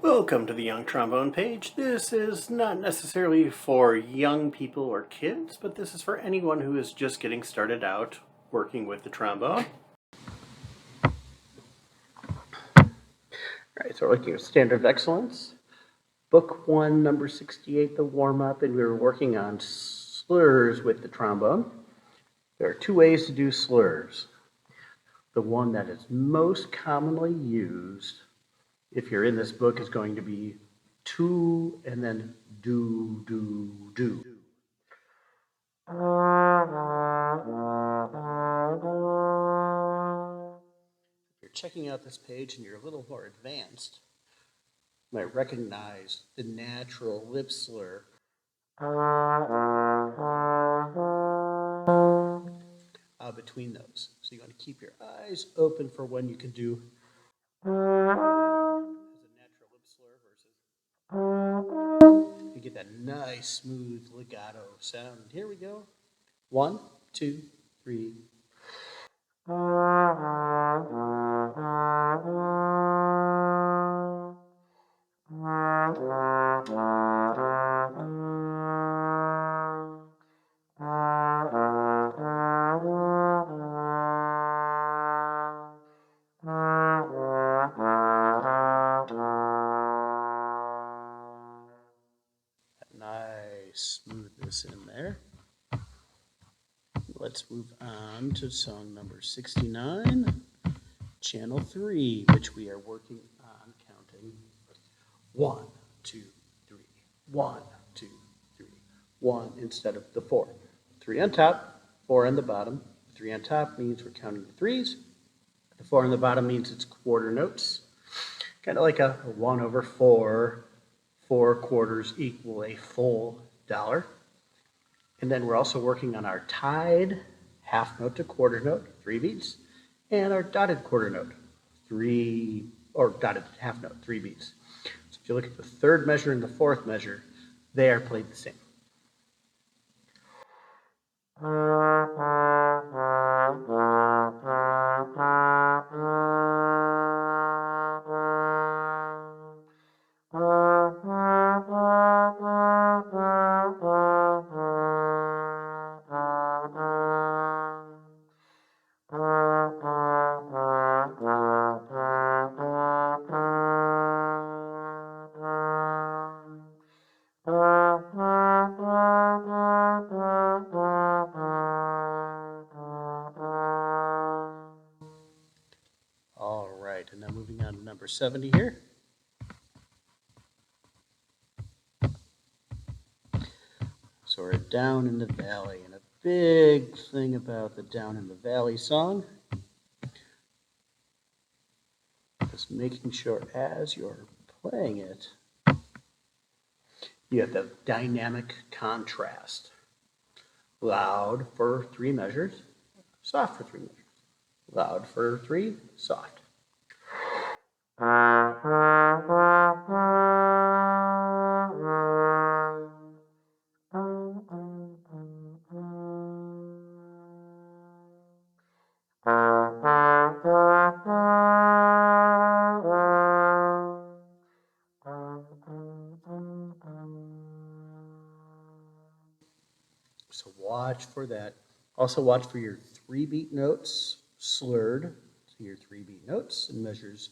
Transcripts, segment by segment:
Welcome to the Young Trombone page. This is not necessarily for young people or kids, but this is for anyone who is just getting started out working with the trombone. Alright, so we're looking at Standard of Excellence. Book 1, number 68, the warm-up, and we were working on slurs with the trombone. There are two ways to do slurs. The one that is most commonly used if you're in this book is going to be to and then do, do, do. If you're checking out this page and you're a little more advanced, you might recognize the natural lip slur between those. So you want to keep your eyes open for when you can do as a natural lip slur versus you get that nice smooth legato sound. Here we go. 1, 2, 3. Nice smoothness in there. Let's move on to song number 69, channel 3, which we are working on counting 1, 2, 3, 1, 2, 3, 1 instead of the 4. 3 on top, 4 on the bottom. 3 on top means we're counting the threes. The 4 on the bottom means it's quarter notes. Kind of like a 1/4. 4 quarters equal a full dollar. And then we're also working on our tied half note to quarter note, 3 beats, and our dotted quarter note, dotted half note, 3 beats. So if you look at the third measure and the fourth measure, they are played the same. All right, and now moving on to number 70 here. So we're down in the valley, and a big thing about the Down in the Valley song is making sure as you're playing it, you have the dynamic contrast. Loud for 3 measures, soft for 3 measures. Loud for 3, soft. So watch for that. Also watch for your 3-beat notes slurred. So your 3-beat notes in measures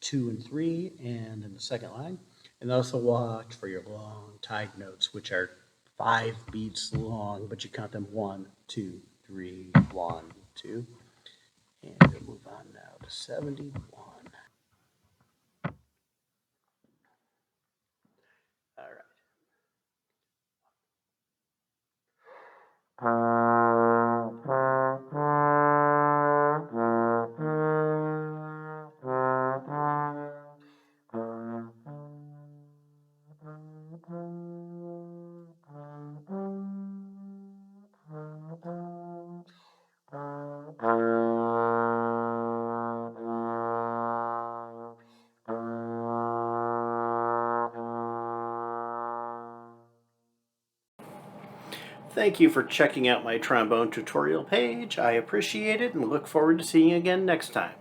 2 and 3 and in the second line. And also watch for your long tied notes, which are 5 beats long, but you count them 1, 2, 3, 1, 2. And we'll move on now to 71. All right. Thank you for checking out my trombone tutorial page. I appreciate it and look forward to seeing you again next time.